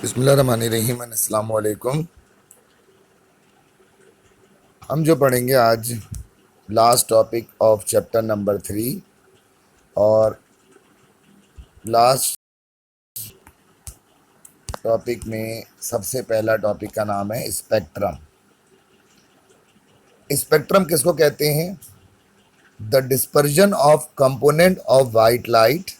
बिस्मिल्लाहिर्रहमानिर्रहीम। अस्सलामु अलैकुम। हम जो पढ़ेंगे आज last topic of chapter number 3 और लास्ट टॉपिक में सबसे पहला टॉपिक का नाम है स्पेक्ट्रम। स्पेक्ट्रम किसको कहते हैं? The dispersion of component of white light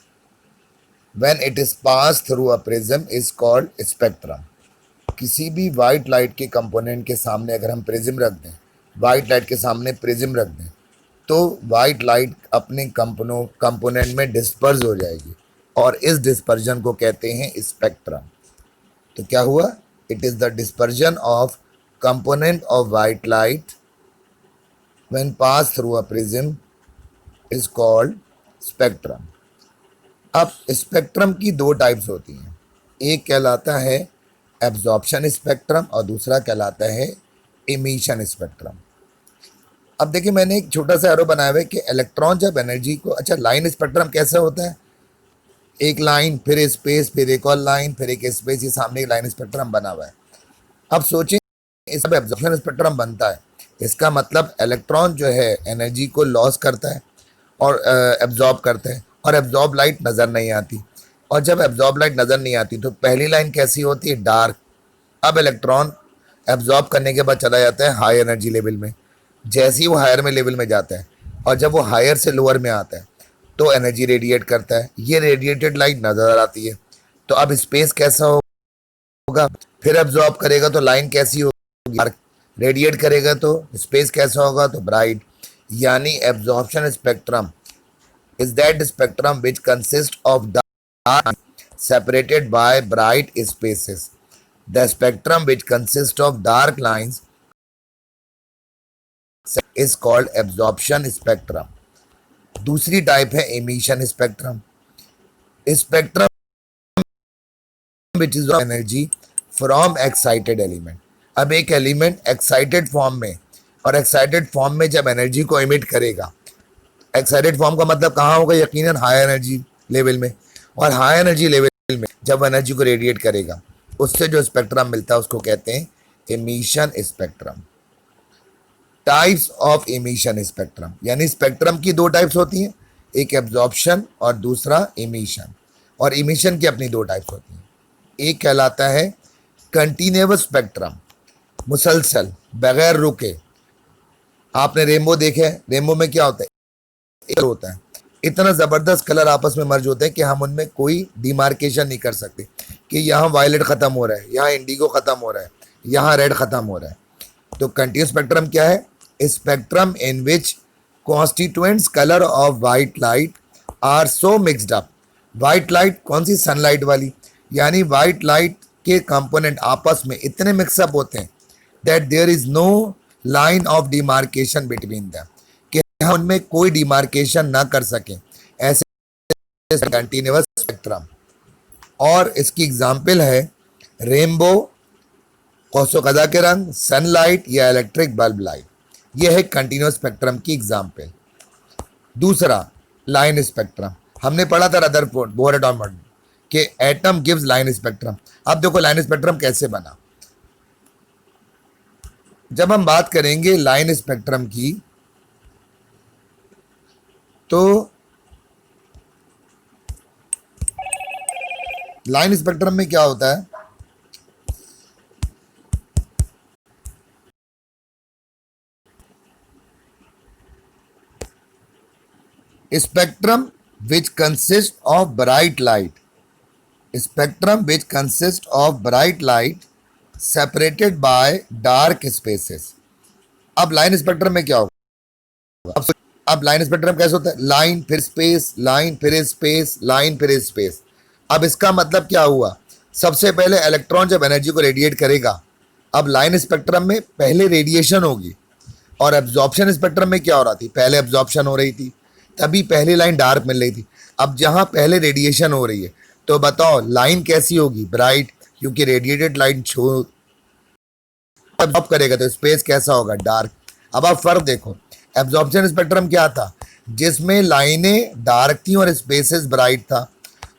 when it is pass through a prism is called spectrum. किसी भी वाइट लाइट के कंपोनेंट के सामने अगर हम प्रिज्म रख दें, वाइट लाइट के सामने प्रिज्म रख दें, तो वाइट लाइट अपने कंपोनेंट में डिस्पर्ज हो जाएगी और इस डिस्पर्जन को कहते हैं स्पेक्ट्रम। तो क्या हुआ? It is the dispersion of component of white light when pass through a prism is called spectrum. अब स्पेक्ट्रम की दो टाइप्स होती हैं, एक कहलाता है एब्जॉर्प्शन स्पेक्ट्रम और दूसरा कहलाता है इमिशन स्पेक्ट्रम। अब देखिए, मैंने एक छोटा सा एरो बनाया हुआ है कि इलेक्ट्रॉन जब एनर्जी को, अच्छा लाइन स्पेक्ट्रम कैसा होता है? एक लाइन, फिर स्पेस, फिर एक और लाइन, फिर एक स्पेस, ये सामने एक लाइन स्पेक्ट्रम बना हुआ है। अब सोचें, इस सब एब्जॉर्प्शन स्पेक्ट्रम बनता है, इसका मतलब इलेक्ट्रॉन जो है एनर्जी को लॉस करता है और एब्जॉर्ब करता है, और एब्जॉर्ब लाइट नज़र नहीं आती। और जब एब्जॉर्ब लाइट नज़र नहीं आती तो पहली लाइन कैसी होती है? डार्क। अब इलेक्ट्रॉन एब्जॉर्ब करने के बाद चला जाता है हाई एनर्जी लेवल में। जैसे ही वो हायर में लेवल में जाता है और जब वो हायर से लोअर में आता है तो एनर्जी रेडिएट करता है, ये रेडिएटेड लाइट नज़र आती है। तो अब स्पेस कैसा होगा? फिर एब्जॉर्ब करेगा तो लाइन कैसी होगी? डार्क। रेडिएट करेगा तो स्पेस कैसा होगा? तो ब्राइट। यानी absorption spectrum is that spectrum which consist of dark separated by bright spaces. The spectrum which consists of dark lines is called absorption spectrum. दूसरी टाइप है emission spectrum. Spectrum which is of energy from excited element. अब एक element excited form में, और excited form में जब energy को emit करेगा, एक्साइटेड फॉर्म का मतलब कहाँ होगा? यकीनन हाई एनर्जी लेवल में। और हाई एनर्जी लेवल में जब एनर्जी को रेडिएट करेगा, उससे जो स्पेक्ट्रम मिलता है उसको कहते हैं emission spectrum. Types of emission spectrum, यानी स्पेक्ट्रम की दो टाइप्स होती हैं, एक एब्जॉर्प्शन और दूसरा इमिशन। और इमिशन की अपनी दो टाइप्स होती हैं। एक कहलाता है कंटिन्यूअस स्पेक्ट्रम, मुसलसल बगैर रुके। आपने रेनबो देखे? रेनबो में क्या होता है? होता है इतना ज़बरदस्त कलर आपस में मर्ज होते हैं कि हम उनमें कोई डिमार्केशन नहीं कर सकते कि यहाँ वायलेट ख़त्म हो रहा है, यहाँ इंडिगो ख़त्म हो रहा है, यहाँ रेड ख़त्म हो रहा है। तो कंटिन्यूअस स्पेक्ट्रम क्या है? Spectrum in which constituents colour of white light are so mixed up. White light कौन सी? सनलाइट वाली। यानी वाइट लाइट के कंपोनेंट आपस में इतने मिक्सअप होते हैं that there is no line of demarcation between them, हम उनमें कोई डिमार्केशन ना कर सकें, ऐसे कंटिन्यूअस स्पेक्ट्रम। और इसकी एग्जांपल है रेनबो, कौसो कज़ा के रंग, सनलाइट या इलेक्ट्रिक बल्ब लाइट। यह है कंटिन्यूअस स्पेक्ट्रम की एग्जांपल। दूसरा लाइन स्पेक्ट्रम, हमने पढ़ा था रदरफोर्ड बोहर ऑर्डर के एटम गिव्स लाइन स्पेक्ट्रम। अब देखो लाइन स्पेक्ट्रम कैसे बना। जब हम बात करेंगे लाइन स्पेक्ट्रम की, तो लाइन स्पेक्ट्रम में क्या होता है? Spectrum which consist of bright light, spectrum which consist of bright light separated by dark spaces. अब लाइन स्पेक्ट्रम में क्या होगा? अब लाइन स्पेक्ट्रम कैसे होता है? लाइन फिर स्पेस, लाइन फिर स्पेस, लाइन फिर स्पेस। अब इसका मतलब क्या हुआ? सबसे पहले इलेक्ट्रॉन जब एनर्जी को रेडिएट करेगा, अब लाइन स्पेक्ट्रम में पहले रेडिएशन होगी, और एब्जॉर्प्शन स्पेक्ट्रम में क्या हो रहा थी? पहले एब्जॉर्प्शन हो रही थी, तभी पहली लाइन डार्क मिल रही थी। अब जहाँ पहले रेडिएशन हो रही है, तो बताओ लाइन कैसी होगी? ब्राइट, क्योंकि रेडिएटेड लाइट छो एब्जॉर्ब करेगा, तो स्पेस कैसा होगा? डार्क। अब आप फर्क देखो, एब्जॉर्प्शन स्पेक्ट्रम क्या था? जिसमें लाइनें डार्क थी और स्पेसेस ब्राइट था।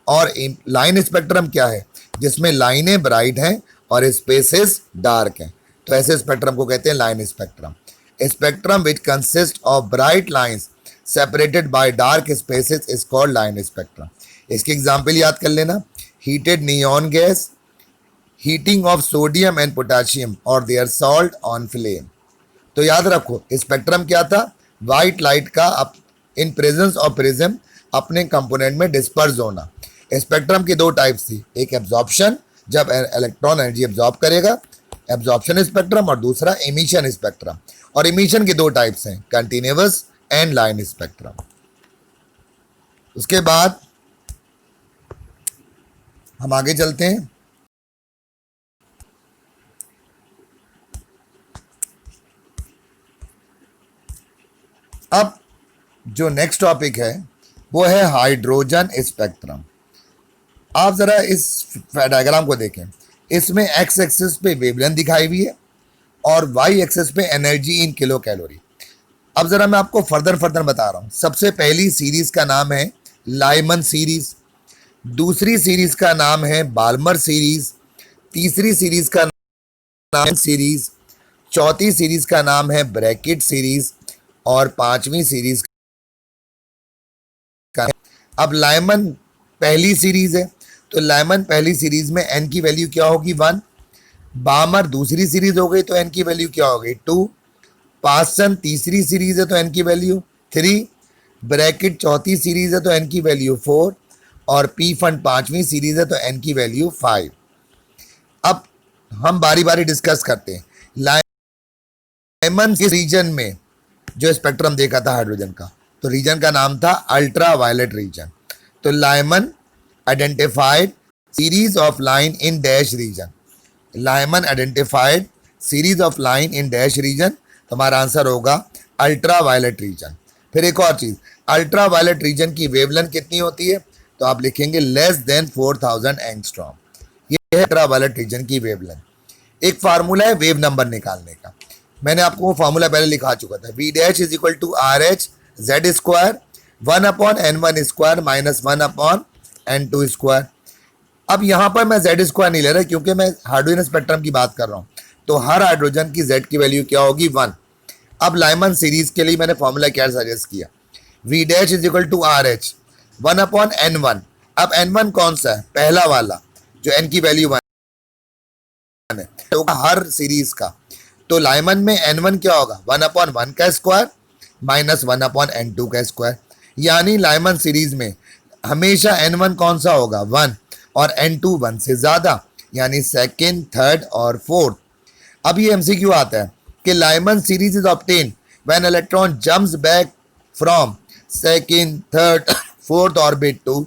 और लाइन स्पेक्ट्रम क्या है? जिसमें लाइनें ब्राइट हैं और स्पेसेस डार्क हैं, तो ऐसे स्पेक्ट्रम को कहते हैं line spectrum. Spectrum which consist of bright lines separated by dark spaces is called line spectrum. इसकी एग्जांपल याद कर लेना, heated neon gas, heating of sodium and potassium और देयर सॉल्ट ऑन फ्लेम। तो याद रखो स्पेक्ट्रम क्या था, वाइट लाइट का इन प्रेजेंस ऑफ प्रिज्म अपने कंपोनेंट में डिस्पर्स होना। स्पेक्ट्रम की दो टाइप्स थी, एक एब्जॉर्प्शन, जब इलेक्ट्रॉन एनर्जी एब्जॉर्ब करेगा, एब्जॉर्प्शन स्पेक्ट्रम, और दूसरा इमिशन स्पेक्ट्रम। और इमिशन की दो टाइप्स हैं, कंटिन्यूअस एंड लाइन स्पेक्ट्रम। उसके बाद हम आगे चलते हैं। अब जो नेक्स्ट टॉपिक है वो है हाइड्रोजन स्पेक्ट्रम। आप जरा इस डायग्राम को देखें, इसमें एक्स एक्सिस पे वेवलेंथ दिखाई हुई है और वाई एक्सिस पे एनर्जी इन किलो कैलोरी। अब जरा मैं आपको फर्दर बता रहा हूं। सबसे पहली सीरीज का नाम है लाइमन सीरीज, दूसरी सीरीज का नाम है बाल्मर सीरीज, तीसरी सीरीज का नाम सीरीज, चौथी सीरीज का नाम है ब्रैकेट सीरीज और पांचवी सीरीज का। अब लाइमन पहली सीरीज है, तो लाइमन पहली सीरीज में एन की वैल्यू क्या होगी 1, बामर दूसरी सीरीज हो गई तो एन की वैल्यू क्या होगी 2, पासन तीसरी सीरीज है तो एन की वैल्यू 3, ब्रैकेट चौथी सीरीज है तो एन की वैल्यू 4 और पी फंड पांचवी सीरीज है तो एन की वैल्यू 5। अब हम बारी बारी डिस्कस करते हैं। लाइमन किस रीजन में जो स्पेक्ट्रम देखा था हाइड्रोजन का, तो रीजन का नाम था अल्ट्रा वायलेट रीजन। तो Lyman identified series of line in dash region, Lyman identified series of line in dash region, तो हमारा आंसर होगा अल्ट्रा वायलेट रीजन। फिर एक और चीज, अल्ट्रा वायलेट रीजन की वेवलेंथ कितनी होती है, तो आप लिखेंगे लेस देन 4000 एंगस्ट्रॉम। ये है अल्ट्रा वायलेट रीजन की वेवलेंथ। एक फार्मूला है वेव नंबर निकालने का, मैंने आपको वो फार्मूला पहले लिखा चुका था, V dash is equal to R H Z square 1/n1 square minus 1/n2 square. अब यहाँ पर मैं जेड स्क्वायर नहीं ले रहा क्योंकि मैं हाइड्रोजन स्पेक्ट्रम की बात कर रहा हूँ, तो हर हाइड्रोजन की जेड की वैल्यू क्या होगी 1। अब लाइमन सीरीज के लिए मैंने फॉर्मूला क्या सजेस्ट किया, V dash is equal to R H 1/n1। अब n1 कौन सा है, पहला वाला जो n की वैल्यू 1 है, तो हर सीरीज का, तो लाइमन में n1 क्या होगा 1/1 का स्क्वायर माइनस 1/n2 का स्क्वायर। यानी लाइमन सीरीज में हमेशा n1 कौन सा होगा 1 और n2 1 से ज्यादा, यानी सेकेंड, थर्ड और फोर्थ। अब ये एमसीक्यू आता है कि Lyman series is obtain when electron jumps back from second, third, fourth orbit to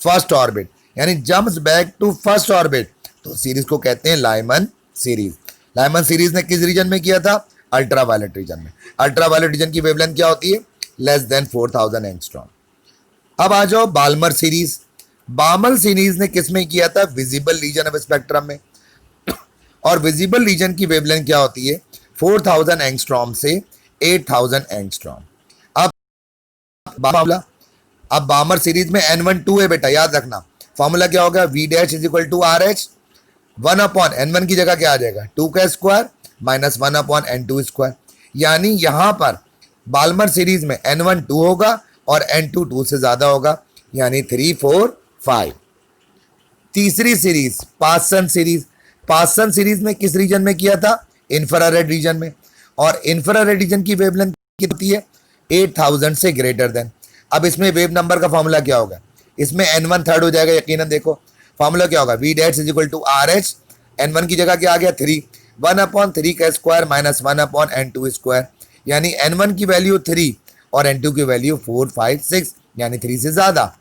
first orbit, यानी jumps back to first orbit, तो सीरीज को कहते हैं लाइमन सीरीज। लाइमन सीरीज ने किस रीजन में किया था, अल्ट्रा वायलेट रीजन में। अल्ट्रा वायलेट रीजन की वेवलेंथ क्या होती है, लेस देन 4000 एंगस्ट्रॉम। अब आ जाओ बाल्मर सीरीज। बाल्मर सीरीज ने किस में किया था, विजिबल रीजन ऑफ स्पेक्ट्रम में, और विजिबल रीजन की वेवलेंथ क्या होती है 4000 एंगस्ट्रॉम से 8000 एंगस्ट्रॉम। अब बाल्मर सीरीज में n1 2 है बेटा, याद रखना फॉर्मूला क्या होगा, V dash is equal to R H 1/n1 की जगह क्या आ जाएगा 2 का स्क्वायर माइनस 1/n2 स्क्वायर। यानी यहां पर बाल्मर सीरीज में n1 2 होगा और n2 2 से ज्यादा होगा, यानी 3 4 5। तीसरी सीरीज पासन सीरीज, पासन सीरीज में किस रीजन में किया था, इंफ्रारेड रीजन में, और इंफ्रारेड रीजन की वेवलेंथ कितनी होती है 8000 से ग्रेटर देन। अब इसमें वेव नंबर का फॉर्मूला क्या होगा, इसमें n1 थर्ड हो जाएगा यकीनन। देखो फॉर्मूला क्या होगा, V dash is equal to R H, n1 की जगह क्या आ गया 3, 1/3 का स्क्वायर माइनस 1/n2 स्क्वायर, यानी n1 की वैल्यू 3 और n2 की वैल्यू 4 5 6, यानी 3 से ज्यादा।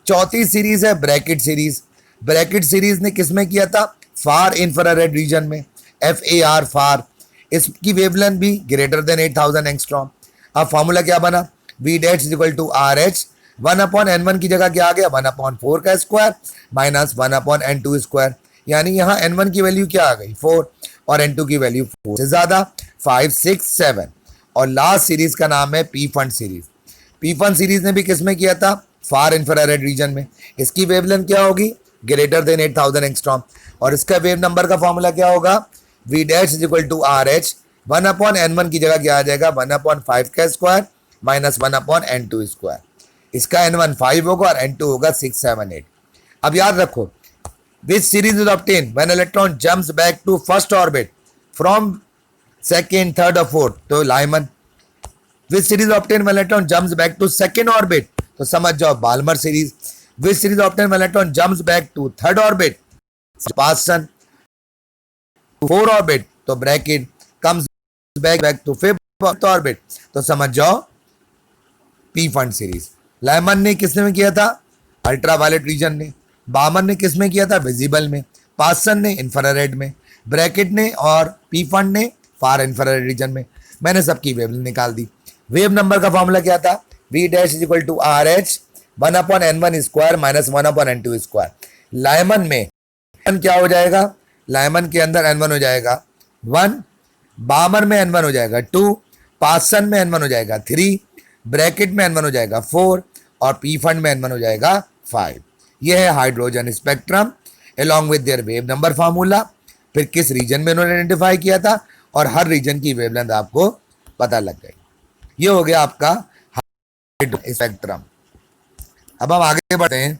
चौथी सीरीज है ब्रैकेट सीरीज। ब्रैकेट सीरीज ने किसमें किया था, फार इंफ्रारेड रीजन में, FAR फार, इसकी वेवलेंथ भी ग्रेटर देन 8000 एंगस्ट्रॉम। अब फॉर्मूला क्या बना, V dash is equal to R H 1/n1 की जगह क्या आ गया 1/4 का स्क्वायर माइनस 1/n2 स्क्वायर, यानी यहाँ n1 की वैल्यू क्या आ गई 4 और n2 की वैल्यू 4 से ज्यादा 5 6 7। और लास्ट सीरीज का नाम है P fund series. P fund series ने भी किसमें किया था, फार इंफ्रारेड रीजन में, इसकी वेवलेंथ क्या होगी ग्रेटर देन 8000 एंगस्ट्रॉम। और इसका वेव नंबर का फॉर्मूला क्या होगा, V dash is equal to R H, 1/n1 की जगह क्या आ जाएगा, 1/5 का स्क्वायर माइनस 1/n2 स्क्वायर। इसका n1 5 होगा और n2 होगा 6, 7, 8। अब याद रखो, which series is obtain when electron jumps back to first orbit from second, third और फोर्थ, तो Lyman. Which series obtain when electron jumps back to second orbit, तो समझ जाओ Balmer series. Which series obtain when electron jumps back to third orbit, Paschen. Four orbit, तो Brackett comes back to fifth orbit, तो समझ जाओ P fund series. Lyman ने किसने में किया था, अल्ट्रावायलेट रीजन ने। बामन ने किस में किया था, विजिबल में। पार्सन ने इंफ्रारेड में। ब्रैकेट ने और पी फंड ने फार इंफ्रारेड रीजन में। मैंने सबकी वेवलेंथ निकाल दी। वेव नंबर का फॉर्मूला क्या था, V dash is equal to R H 1/n1 square minus 1/n2 square. Lyman में n क्या हो जाएगा, लाइमन के अंदर n1 हो जाएगा 1, बामर में n1 हो जाएगा 2, पार्सन में n1 हो जाएगा 3, ब्रैकेट में n1 हो जाएगा 4 और पी फंड में n1 हो जाएगा 5। यह है hydrogen spectrum along with their wave number formula. फिर किस रीजन में उन्होंने आइडेंटिफाई किया था और हर रीजन की वेवलेंथ आपको पता लग गई। ये हो गया आपका हाइड्रोजन स्पेक्ट्रम। अब हम आगे बढ़ते हैं।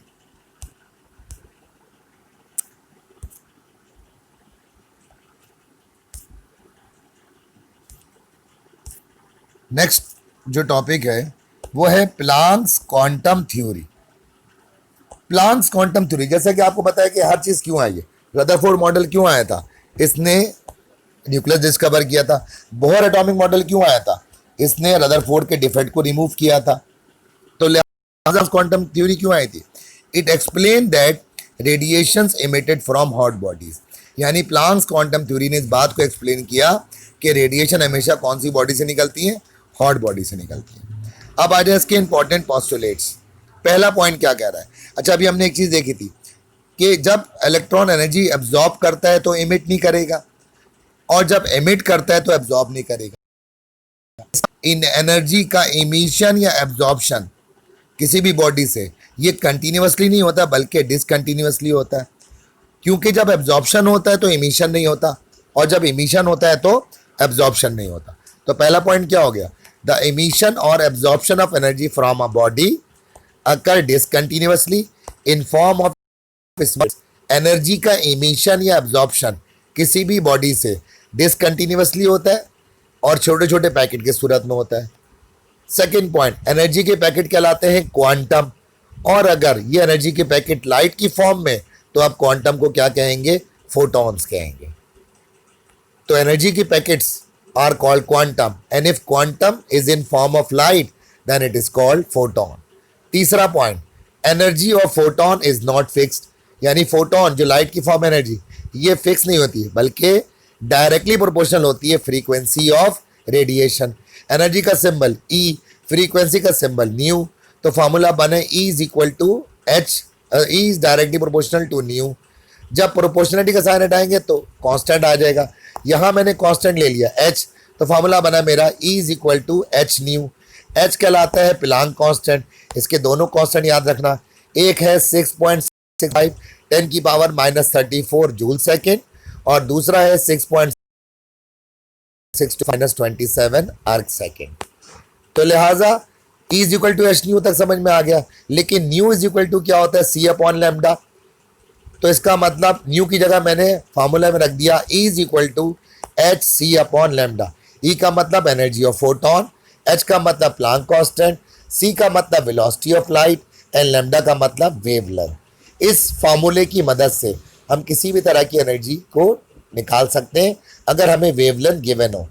नेक्स्ट जो टॉपिक है वो है Planck's quantum theory. Planck's quantum theory, जैसा कि आपको पता है कि हर चीज क्यों आई है, रदरफोर्ड मॉडल क्यों आया था, इसने न्यूक्लियस डिस्कवर किया था। बोहर एटॉमिक मॉडल क्यों आया था, इसने रदरफोर्ड के डिफेक्ट को रिमूव किया था। तो क्वांटम थ्योरी क्यों आई थी, it explain that radiations emitted from hot bodies. यानी प्लांक्स क्वांटम थ्योरी ने इस बात को एक्सप्लेन किया कि रेडिएशन हमेशा कौन सी बॉडी से निकलती है, हॉट बॉडी से निकलती है। अब आ जाए इसके इंपॉर्टेंट पॉस्टुलेट्स। पहला पॉइंट क्या कह रहा है, अच्छा अभी हमने एक चीज देखी थी कि जब इलेक्ट्रॉन एनर्जी एब्जॉर्ब करता है तो इमिट नहीं करेगा, और जब इमिट करता है तो एब्जॉर्ब नहीं करेगा। इन एनर्जी का इमिशन या एब्जॉर्प्शन किसी भी बॉडी से ये कंटिन्यूअसली नहीं होता बल्कि डिसकंटिन्यूअसली होता है, क्योंकि जब एब्जॉर्प्शन होता है तो इमिशन नहीं होता और जब इमिशन होता है तो एब्जॉर्प्शन नहीं होता। तो पहला पॉइंट क्या हो गया, द इमिशन और absorption of energy from a body occur discontinuously in form of. Energy का इमिशन या एब्जॉर्प्शन किसी भी बॉडी से डिसकंटिन्यूअसली होता है और छोटे छोटे पैकेट के सूरत में होता है। सेकेंड पॉइंट, एनर्जी के पैकेट कहलाते हैं क्वांटम, और अगर ये एनर्जी के पैकेट लाइट की फॉर्म में तो आप क्वांटम को क्या कहेंगे, फोटॉन्स कहेंगे। तो एनर्जी की packets are called quantum and if quantum is in form of light then it is called photon. तीसरा point, energy of photon is not fixed, यानी फोटोन जो लाइट की फॉर्म एनर्जी ये फिक्स नहीं होती है बल्कि डायरेक्टली प्रोपोर्शनल होती है फ्रीक्वेंसी ऑफ रेडिएशन। एनर्जी का सिंबल ई, फ्रीक्वेंसी का सिंबल न्यू, तो फॉर्मूला बने E is equal to H, E is directly proportional to new. जब प्रोपोर्शनलिटी का साइन हटाएंगे तो कांस्टेंट आ जाएगा, यहाँ मैंने कांस्टेंट ले लिया एच, तो फॉर्मूला बना मेरा E is equal to H nu. H कहलाता है प्लांक कांस्टेंट। इसके दोनों कांस्टेंट याद रखना, एक है 6.65 10 की पावर -34 जूल सेकेंड और दूसरा है 6.6 -27 आर्क सेकेंड। तो लिहाजा E is equal to H nu तक समझ में आ गया, लेकिन न्यू इज इक्वल टू क्या होता है, सी अपॉन लैम्डा। तो इसका मतलब न्यू की जगह मैंने फार्मूला में रख दिया E is equal to H C upon lambda. E का मतलब एनर्जी ऑफ फोटोन, एच का मतलब प्लांक कांस्टेंट, सी का मतलब velocity of light and lambda का मतलब वेवलेंथ। इस फार्मूले की मदद से हम किसी भी तरह की एनर्जी को निकाल सकते हैं अगर हमें वेवलेंथ गिवन हो,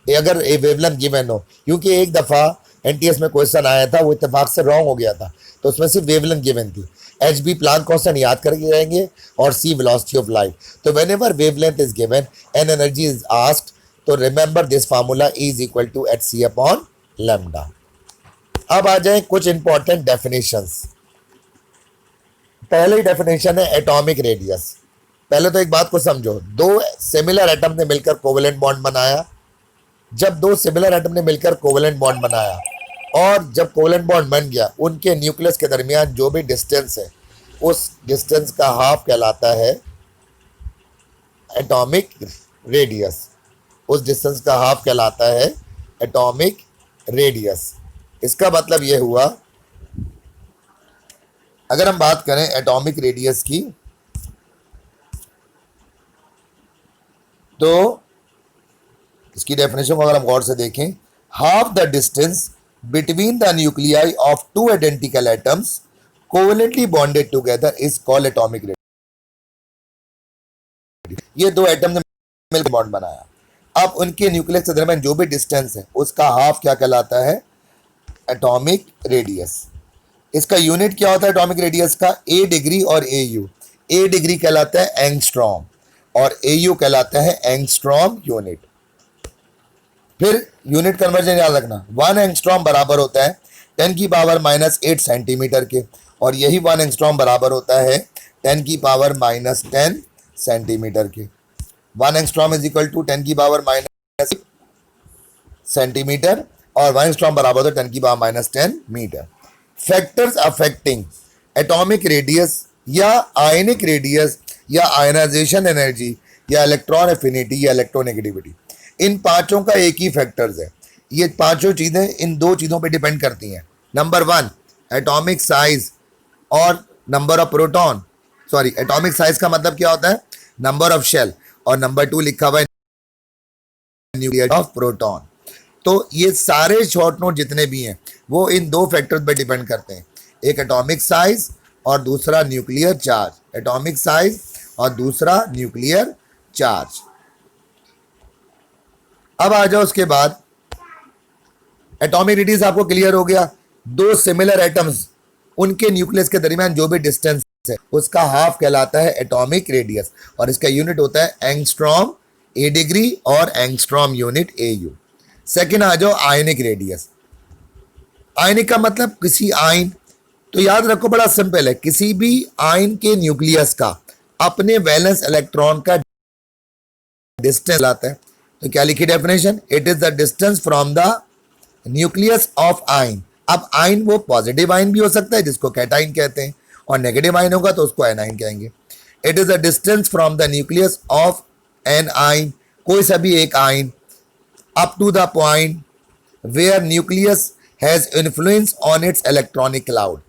अगर ए वेवलेंथ गिवन हो। क्योंकि एक दफ़ा एनटीएस में क्वेश्चन आया था, वो इत्तेफाक से रॉन्ग हो गया था, तो उसमें सिर्फ वेवलेंथ गिवन थी। एच बी प्लांक कांस्टेंट याद करके रहेंगे और सी वेलोसिटी ऑफ लाइट। तो whenever wavelength is given and energy is asked, तो remember this formula E is equal to H C upon lambda. अब आ जाए कुछ इंपॉर्टेंट डेफिनेशंस। पहली डेफिनेशन है एटॉमिक रेडियस। पहले तो एक बात को समझो, दो सिमिलर एटम ने मिलकर कोवेलेंट बॉन्ड बनाया। जब दो सिमिलर एटम ने मिलकर कोवेलेंट बॉन्ड बनाया और जब कोवेलेंट बॉन्ड बन गया, उनके न्यूक्लियस के दरमियान जो भी डिस्टेंस है उस डिस्टेंस का हाफ कहलाता है एटॉमिक रेडियस। उस डिस्टेंस का हाफ कहलाता है एटॉमिक रेडियस। इसका मतलब यह हुआ, अगर हम बात करें एटॉमिक रेडियस की, तो इसकी डेफिनेशन को अगर हम गौर से देखें, half the distance between the nuclei of two identical atoms covalently bonded together is called atomic radius. ये दो एटम ने मिलकर बॉन्ड बनाया, अब उनके न्यूक्लियस के दरमियान जो भी डिस्टेंस है उसका हाफ क्या कहलाता है, एटॉमिक रेडियस। इसका यूनिट क्या होता है एटॉमिक रेडियस का, ए डिग्री और ए यू। ए डिग्री कहलाता है एंगस्ट्रॉम और ए यू कहलाता है एंगस्ट्रॉम यूनिट। फिर यूनिट कन्वर्जन याद रखना, 1 एंगस्ट्रॉम बराबर होता है 10 की पावर -8 सेंटीमीटर के, और यही 1 एंगस्ट्रॉम बराबर होता है 10 की पावर -10 सेंटीमीटर के। 1 एंगस्ट्रॉम इज इक्वल टू 10 की पावर -8 सेंटीमीटर और 1 एंगस्ट्रॉम बराबर होता है 10 की पावर -10 मीटर। फैक्टर्स अफेक्टिंग एटॉमिक रेडियस या आयनिक रेडियस या आयनाइजेशन एनर्जी या इलेक्ट्रॉन एफिनिटी या इलेक्ट्रोनेगेटिविटी, इन पांचों का एक ही फैक्टर्स है। ये पांचों चीजें इन दो चीजों पे डिपेंड करती हैं। नंबर 1 एटॉमिक साइज और number of proton, sorry atomic size का मतलब क्या होता है, नंबर ऑफ शेल, और नंबर 2 लिखा हुआ है न्यूक्लियर ऑफ प्रोटॉन। तो ये सारे शॉर्ट नोट जितने भी हैं वो इन दो फैक्टर्स पे डिपेंड करते हैं, एक एटॉमिक साइज और दूसरा न्यूक्लियर चार्ज। एटॉमिक साइज और दूसरा न्यूक्लियर चार्ज। अब आ जाओ उसके बाद, एटॉमिक रेडियस आपको क्लियर हो गया, दो सिमिलर एटम्स उनके न्यूक्लियस के दरमियान जो भी डिस्टेंस है उसका हाफ कहलाता है एटॉमिक रेडियस, और इसका यूनिट होता है एंगस्ट्रॉम ए डिग्री और angstrom unit A U. Second आ जाओ आयनिक रेडियस। आयनिक का मतलब किसी आयन, तो याद रखो बड़ा सिंपल है, किसी भी आयन के न्यूक्लियस का अपने वैलेंस इलेक्ट्रॉन का डिस्टेंस लाता है। तो क्या लिखी definition, it is the distance from the nucleus of ion. अब आयन वो पॉजिटिव आयन भी हो सकता है जिसको कैटाइन कहते हैं, और नेगेटिव आयन होगा तो उसको एनाइन कहेंगे। It is the distance from the nucleus of an ion, कोई सा भी एक ion, up to the point where nucleus has influence on its electronic cloud।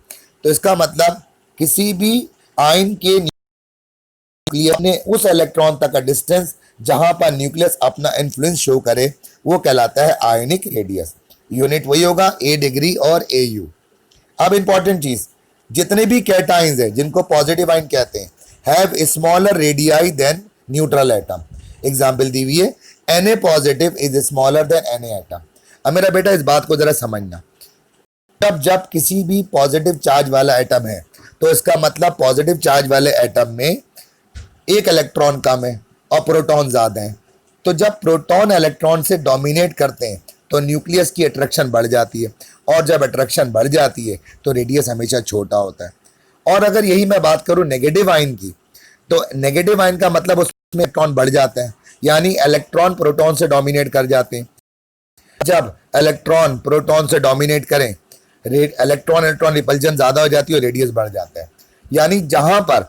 तो इसका मतलब किसी भी आयन के न्यूक्लियस ने उस इलेक्ट्रॉन तक का डिस्टेंस जहां पर न्यूक्लियस अपना इन्फ्लुएंस शो करे वो कहलाता है आयनिक रेडियस। यूनिट वही होगा ए डिग्री और ए यू। अब इंपॉर्टेंट चीज, जितने भी कैटाइंस है जिनको पॉजिटिव आयन कहते हैं have smaller radii than neutral atom. Example दी हुई है Na positive is smaller than Na atom. अब मेरा बेटा इस बात को जरा समझना, जब किसी भी पॉजिटिव चार्ज वाला एटम है तो इसका मतलब पॉजिटिव चार्ज वाले एटम में एक इलेक्ट्रॉन कम है और प्रोटॉन ज्यादा है। तो जब प्रोटॉन इलेक्ट्रॉन से डोमिनेट करते हैं तो न्यूक्लियस की अट्रैक्शन बढ़ जाती है, और जब अट्रैक्शन बढ़ जाती है तो रेडियस हमेशा छोटा होता है। और अगर यही मैं बात करूं नेगेटिव आयन की, तो नेगेटिव आयन का मतलब उसमें इलेक्ट्रॉन बढ़ जाता है, यानी इलेक्ट्रॉन प्रोटॉन से डोमिनेट कर जाते हैं। जब इलेक्ट्रॉन प्रोटॉन से डोमिनेट करें, इलेक्ट्रॉन रिपल्जन ज्यादा हो जाती है और रेडियस बढ़ जाता है। यानी जहां पर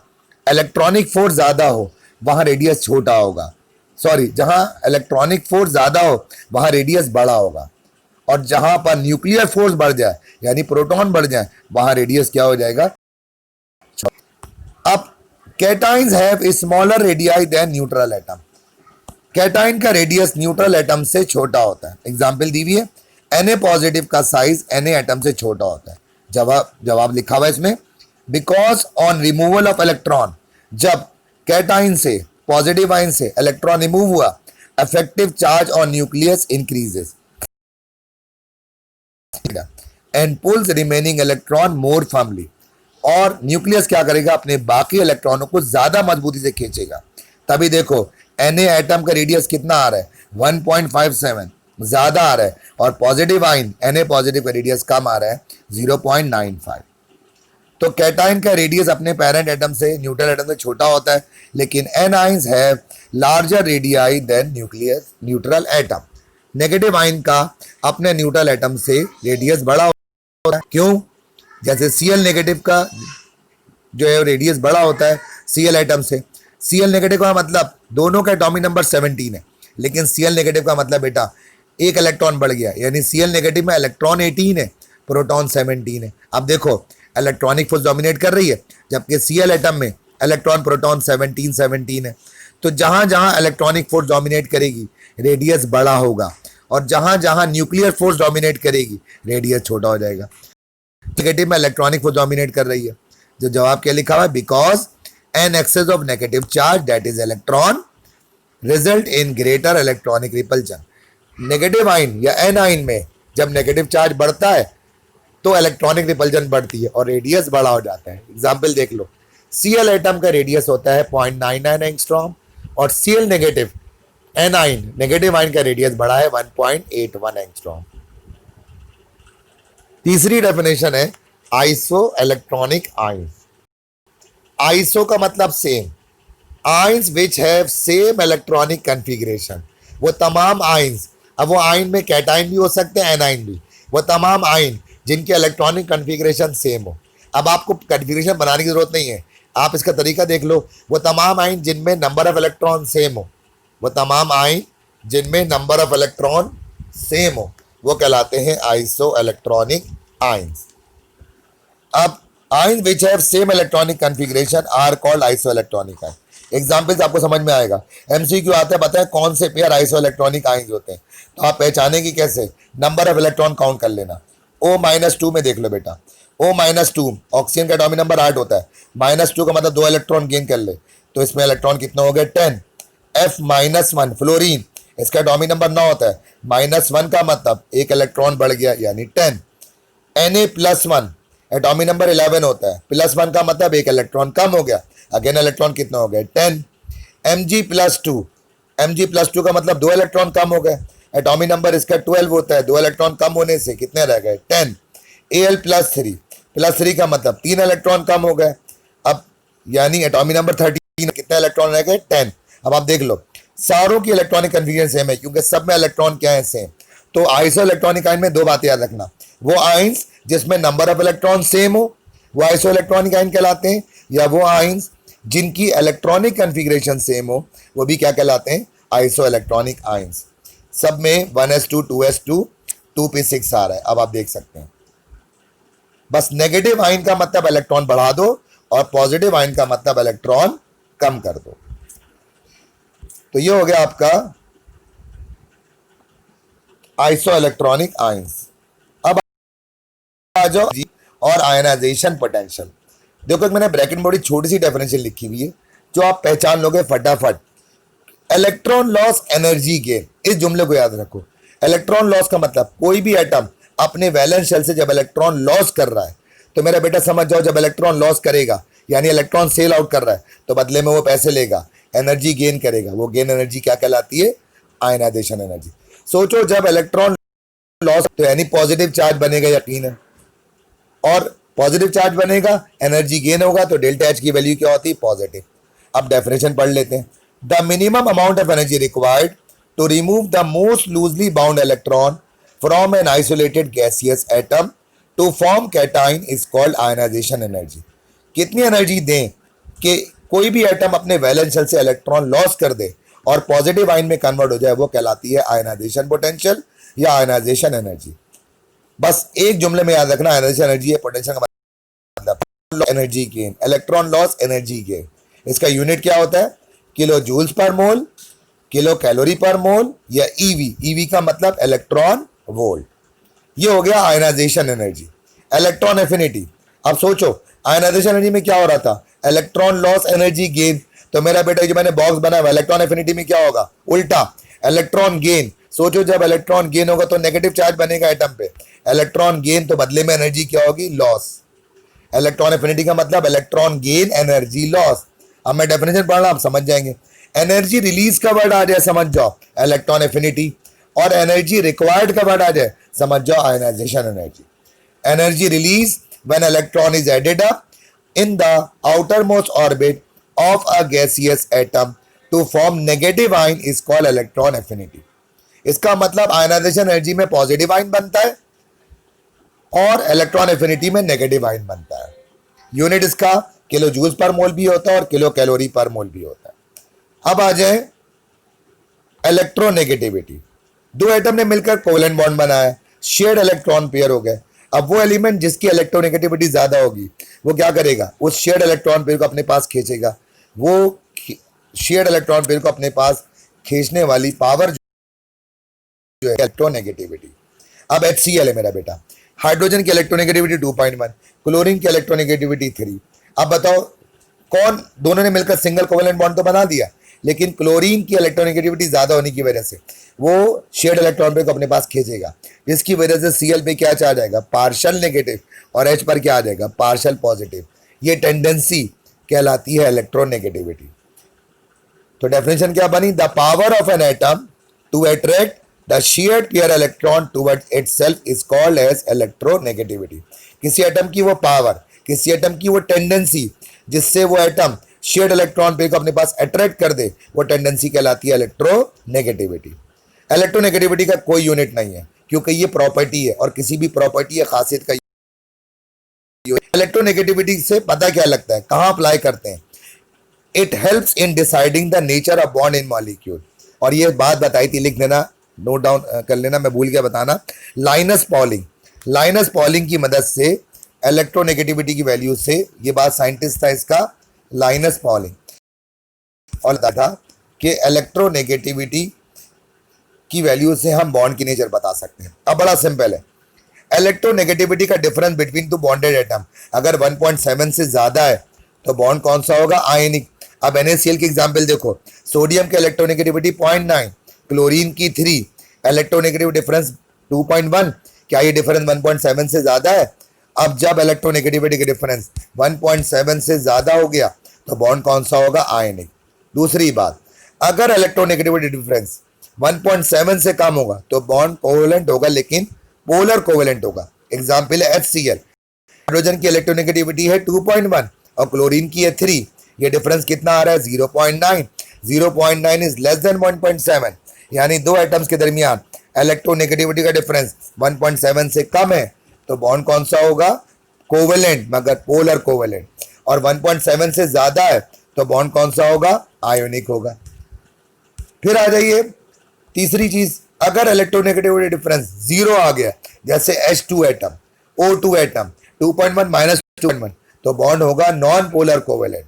इलेक्ट्रॉनिक फोर्स ज्यादा हो वहां रेडियस छोटा होगा, सॉरी जहां इलेक्ट्रॉनिक फोर्स ज्यादा हो वहां रेडियस बड़ा होगा, और जहां पर न्यूक्लियर फोर्स बढ़ जाए यानी प्रोटॉन बढ़ जाए वहां रेडियस क्या हो जाएगा। अब cations have smaller radii than neutral atom. Cation का रेडियस न्यूट्रल एटम से छोटा होता है। एग्जाम्पल दी हुई है, Na पॉजिटिव का साइज Na एटम से छोटा होता है। जवाब लिखा हुआ है इसमें, because on removal of electron, जब कैटाइन से पॉजिटिव आयन से इलेक्ट्रॉन रिमूव हुआ, effective charge on nucleus increases and pulls remaining electron more firmly. और न्यूक्लियस क्या करेगा, अपने बाकी इलेक्ट्रॉनों को ज्यादा मजबूती से खींचेगा। तभी देखो Na एटम का रेडियस कितना आ रहा है, 1.57 ज्यादा आ रहा है, और पॉजिटिव आयन Na पॉजिटिव का रेडियस कम आ रहा है 0.95। तो कैटाइन का रेडियस अपने पेरेंट एटम से न्यूट्रल एटम से छोटा होता है, लेकिन anions have larger radii than neutral atom. Negative ion का अपने न्यूट्रल एटम से रेडियस बड़ा होता है। क्यों? जैसे Cl नेगेटिव का जो है रेडियस बड़ा होता है Cl एटम से। Cl नेगेटिव का मतलब दोनों का एटॉमिक नंबर 17 है, लेकिन Cl नेगेटिव का मतलब बेटा एक इलेक्ट्रॉन बढ़ गया, यानी Cl नेगेटिव में इलेक्ट्रॉन 18 है, प्रोटॉन 17 है। अब देखो इलेक्ट्रॉनिक फोर्स डोमिनेट कर रही है, जबकि Cl एटम में इलेक्ट्रॉन प्रोटॉन 17 है। तो जहां जहां इलेक्ट्रॉनिक फोर्स डोमिनेट करेगी रेडियस बड़ा होगा, और जहां जहां न्यूक्लियर फोर्स डोमिनेट करेगी रेडियस छोटा हो जाएगा। नेगेटिव में इलेक्ट्रॉनिक फोर्स डोमिनेट कर रही है, जो जवाब क्या लिखा हुआ है, because an excess of negative charge that is electron result in greater electronic repulsion. Negative ion या एन आइन में जब नेगेटिव चार्ज बढ़ता है तो इलेक्ट्रॉनिक रिपल्जन बढ़ती है और रेडियस बड़ा हो जाता है। एग्जाम्पल देख लो, Cl एटम का रेडियस होता है 0.99 एंगस्ट्रॉम और Cl नेगेटिव एन आइन नेगेटिव आइन का रेडियस बड़ा है 1.81 एंगस्ट्रॉम। तीसरी डेफिनेशन है आइसो इलेक्ट्रॉनिक आइंस। आइसो का मतलब same, ions which have same electronic configuration. वो तमाम आइंस, अब वो आइन में कैटाइन भी हो सकते हैं एनाइन भी, वो तमाम आइन जिनके इलेक्ट्रॉनिक कॉन्फ़िगरेशन सेम हो। अब आपको कॉन्फ़िगरेशन बनाने की जरूरत नहीं है, आप इसका तरीका देख लो। वो तमाम आइन जिनमें नंबर ऑफ इलेक्ट्रॉन सेम हो, वो तमाम आइन जिनमें नंबर ऑफ इलेक्ट्रॉन सेम हो, वो कहलाते हैं आइसो इलेक्ट्रॉनिक आइंस। अब ions which have same electronic configuration are called isoelectronic ions. Examples आपको समझ में आएगा, एमसीक्यू आता है, बताएं कौन से पेयर आइसो इलेक्ट्रॉनिक आइंस होते हैं। तो आप पहचानेंगे कैसे, नंबर ऑफ इलेक्ट्रॉन काउंट कर लेना। O-2 में देख लो बेटा, O-2 ऑक्सीजन का एटॉमिक नंबर 8 होता है, -2 का मतलब 2 इलेक्ट्रॉन गेन कर ले, तो इसमें इलेक्ट्रॉन कितना हो गया 10। F-1 फ्लोरीन, इसका एटॉमिक नंबर 9 होता है, -1 का मतलब एक इलेक्ट्रॉन बढ़ गया यानी 10। Na+1 एटॉमिक नंबर 11 होता है, +1 का मतलब एक इलेक्ट्रॉन कम हो गया, अगेन इलेक्ट्रॉन कितना हो गया 10। Mg+2 का मतलब 2 इलेक्ट्रॉन कम हो गए, एटॉमिक नंबर इसका 12 होता है, 2 इलेक्ट्रॉन कम होने से कितने रह गए 10। Al+3 का मतलब 3 इलेक्ट्रॉन कम हो गए, अब यानी एटॉमिक नंबर 13, कितने इलेक्ट्रॉन रह गए 10। अब आप देख लो सारों की इलेक्ट्रॉनिक कन्फिगरेशन सेम है क्योंकि सब में इलेक्ट्रॉन क्या है सेम। तो आइसो इलेक्ट्रॉनिक आइन में दो बातें याद रखना, वो आइंस जिसमें नंबर ऑफ इलेक्ट्रॉन सेम हो वो आइसो इलेक्ट्रॉनिक आइन कहलाते हैं, या वो आइंस जिनकी इलेक्ट्रॉनिक कन्फिगरेशन सेम हो वो भी क्या कहलाते हैं, आइसो इलेक्ट्रॉनिक आइंस। सब में 1s2 2s2 2p6 आ रहा है। अब आप देख सकते हैं, बस नेगेटिव आइन का मतलब इलेक्ट्रॉन बढ़ा दो और पॉजिटिव आइन का मतलब इलेक्ट्रॉन कम कर दो। तो ये हो गया आपका आइसो इलेक्ट्रॉनिक आइंस। अब आ जाओ और आयनाइजेशन पोटेंशियल। देखो मैंने ब्रैकेट में बड़ी छोटी सी डेफिनेशन लिखी हुई है जो आप पहचान लोगे फटाफट। इलेक्ट्रॉन लॉस एनर्जी गेन, इस जुमले को याद रखो। इलेक्ट्रॉन लॉस का मतलब कोई भी एटम अपने वैलेंस शेल से जब इलेक्ट्रॉन लॉस कर रहा है, तो मेरा बेटा समझ जाओ जब इलेक्ट्रॉन लॉस करेगा यानी इलेक्ट्रॉन सेल आउट कर रहा है, तो बदले में वो पैसे लेगा, एनर्जी गेन करेगा। वो गेन एनर्जी क्या कहलाती है, आयनाइजेशन एनर्जी। सोचो जब इलेक्ट्रॉन लॉस तो यानी पॉजिटिव चार्ज बनेगा, यकीन है, और पॉजिटिव चार्ज बनेगा एनर्जी गेन होगा, तो डेल्टा एच की वैल्यू क्या होती है, पॉजिटिव। अब डेफिनेशन पढ़ लेते हैं। The minimum amount of energy required to remove the most loosely bound electron from an isolated gaseous atom to form cation is called ionization energy. कितनी एनर्जी दें कि कोई भी एटम अपने वैलेंस शेल से इलेक्ट्रॉन लॉस कर दे और पॉजिटिव आइन में कन्वर्ट हो जाए, वो कहलाती है आयनाइजेशन पोटेंशियल या आयनाइजेशन एनर्जी। बस एक जुमले में याद रखना, आयनाइजेशन एनर्जी है, पोटेंशियल का मतलब energy gain, electron loss energy gain. इसका यूनिट क्या होता है, किलो जूल्स पर मोल, किलो कैलोरी पर मोल, या ईवी। ईवी का मतलब इलेक्ट्रॉन वोल्ट। ये हो गया आयनाइजेशन एनर्जी। इलेक्ट्रॉन एफिनिटी, अब सोचो आयनाइजेशन एनर्जी में क्या हो रहा था, इलेक्ट्रॉन लॉस एनर्जी गेन। तो मेरा बेटा जो मैंने बॉक्स बनाया इलेक्ट्रॉन एफिनिटी में क्या होगा, उल्टा इलेक्ट्रॉन गेन। सोचो जब इलेक्ट्रॉन गेन होगा तो नेगेटिव चार्ज बनेगा एटम पे, इलेक्ट्रॉन गेन, तो बदले में एनर्जी क्या होगी, लॉस। इलेक्ट्रॉन एफिनिटी का मतलब इलेक्ट्रॉन गेन एनर्जी लॉस। अब मैं डेफिनेशन पढ़ रहा हूं, आप समझ जाएंगे। एनर्जी रिलीज का वर्ड आ जाए समझ जाओ, इलेक्ट्रॉन एफिनिटी, और एनर्जी रिक्वायर्ड का वर्ड आ जाए समझ जाओ, ionization energy. Energy release when electron is added up in the outermost orbit of a gaseous atom to form negative ion is called electron affinity। इसका मतलब आयनाइजेशन एनर्जी में positive ion बनता है और इलेक्ट्रॉन एफिनिटी में negative ion बनता है। Unit इसका किलो जूल्स पर मोल भी होता है और किलो कैलोरी पर मोल भी होता है। अब आ जाए इलेक्ट्रोनेगेटिविटी। दो एटम ने मिलकर कोवेलेंट बॉन्ड बनाया, शेयर्ड इलेक्ट्रॉन पेयर हो गए। अब वो एलिमेंट जिसकी इलेक्ट्रोनेगेटिविटी ज्यादा होगी वो क्या करेगा, उस शेयर्ड इलेक्ट्रॉन पेयर को अपने पास खींचेगा। वो शेयर्ड इलेक्ट्रॉन पेयर को अपने पास खींचने वाली पावर जो है इलेक्ट्रोनेगेटिविटी। अब HCl है मेरा बेटा, हाइड्रोजन की इलेक्ट्रोनेगेटिविटी 2.1, क्लोरीन की इलेक्ट्रोनेगेटिविटी 3। अब बताओ कौन, दोनों ने मिलकर सिंगल कोवेलेंट बॉन्ड तो बना दिया, लेकिन क्लोरीन की इलेक्ट्रोनेगेटिविटी ज्यादा होने की वजह से वो शेयर्ड इलेक्ट्रॉन पेयर को अपने पास खींचेगा, जिसकी वजह से Cl पे क्या चार्ज आएगा, पार्शियल नेगेटिव, और H पर क्या आ जाएगा, पार्शियल पॉजिटिव। ये टेंडेंसी कहलाती है इलेक्ट्रोनेगेटिविटी। तो डेफिनेशन क्या बनी, the power of an atom to attract the shared pair electron towards itself is called as electronegativity. किसी एटम की वो पावर, किसी एटम की वो टेंडेंसी जिससे वो एटम शेयर्ड इलेक्ट्रॉन पेयर को अपने पास अट्रैक्ट कर दे, वो टेंडेंसी कहलाती है इलेक्ट्रोनेगेटिविटी। इलेक्ट्रोनेगेटिविटी का कोई यूनिट नहीं है, क्योंकि ये प्रॉपर्टी है और किसी भी प्रॉपर्टी या खासियत का इलेक्ट्रोनेगेटिविटी से पता क्या लगता है, कहां अप्लाई करते हैं। It helps in deciding the nature of bond in molecule. और ये बात बताई थी, लिख लेना, नोट डाउन कर लेना, मैं भूल गया बताना। लाइनस पॉलिंग, लाइनस पॉलिंग की मदद से इलेक्ट्रोनेगेटिविटी की वैल्यू से, ये बात साइंटिस्ट था इसका लाइनस पॉलिंग, और था कि इलेक्ट्रोनेगेटिविटी की वैल्यू से हम बॉन्ड की नेचर बता सकते हैं। अब बड़ा सिंपल है, इलेक्ट्रोनेगेटिविटी का difference between two bonded atom अगर 1.7 से ज्यादा है तो बॉन्ड कौन सा होगा, आयनिक। अब NaCl की एग्जांपल देखो, सोडियम की इलेक्ट्रोनेगेटिविटी 0.9, क्लोरीन की 3, इलेक्ट्रोनेगेटिव डिफरेंस 2.1। क्या ये डिफरेंस 1.7 से ज्यादा है? अब जब इलेक्ट्रोनेगेटिविटी का डिफरेंस 1.7 से ज्यादा हो गया तो बॉन्ड कौन सा होगा, आयनिक। दूसरी बात, अगर इलेक्ट्रोनेगेटिविटी डिफरेंस 1.7 से कम होगा तो बॉन्ड कोवेलेंट होगा, लेकिन पोलर कोवेलेंट होगा। एग्जांपल है HCl, हाइड्रोजन की इलेक्ट्रोनेगेटिविटी है 2.1 और क्लोरीन की है 3। ये डिफरेंस कितना आ रहा है, 0.9। 0.9 इज लेस देन 1.7, यानी दो एटम्स के दरमियान इलेक्ट्रोनेगेटिविटी का डिफरेंस 1.7 से कम है तो बॉन्ड कौन सा होगा, कोवेलेंट, मगर पोलर कोवेलेंट। और 1.7 से ज्यादा है तो बॉन्ड कौन सा होगा, आयोनिक होगा। फिर आ जाइए तीसरी चीज, अगर इलेक्ट्रोनेगेटिविटी डिफरेंस 0 आ गया, जैसे H2 atom, O2 atom 2.1 minus 2.1, तो बॉन्ड होगा नॉन पोलर कोवेलेंट।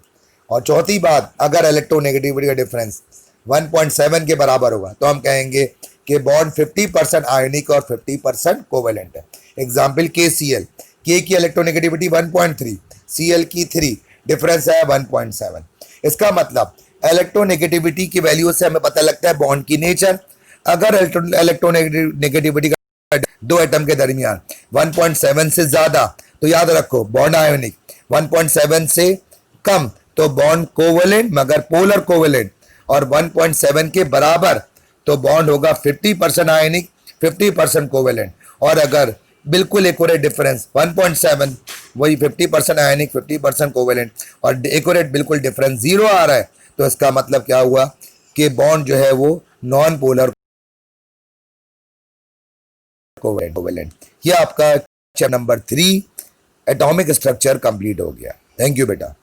और चौथी बात, अगर इलेक्ट्रोनेगेटिविटी का डिफरेंस 1.7 के बराबर होगा तो हम कहेंगे कि बॉन्ड 50% आयोनिक और 50% कोवेलेंट है। एग्जाम्पल KCl, K की इलेक्ट्रोनेगेटिविटी 1.3, Cl की 3, डिफरेंस है 1.7। इसका मतलब इलेक्ट्रोनेगेटिविटी की वैल्यू से हमें पता लगता है बॉन्ड की नेचर। अगर इलेक्ट्रोनेगेटिविटी का दो एटम के दरमियान 1.7 से ज्यादा तो याद रखो बॉन्ड आयोनिक, 1.7 से कम तो बॉन्ड कोवेलेंट मगर पोलर कोवेलेंट, और 1.7 के बराबर तो बॉन्ड होगा 50% आयोनिक 50% कोवेलेंट। और अगर बिल्कुल एक्यूरेट डिफरेंस 1.7, वही 50% आयोनिक 50% कोवेलेंट, और एक्यूरेट बिल्कुल डिफरेंस 0 आ रहा है तो इसका मतलब क्या हुआ कि बॉन्ड जो है वो नॉन पोलर कोवेलेंट। ये आपका chapter number 3 atomic structure complete हो गया। थैंक यू बेटा।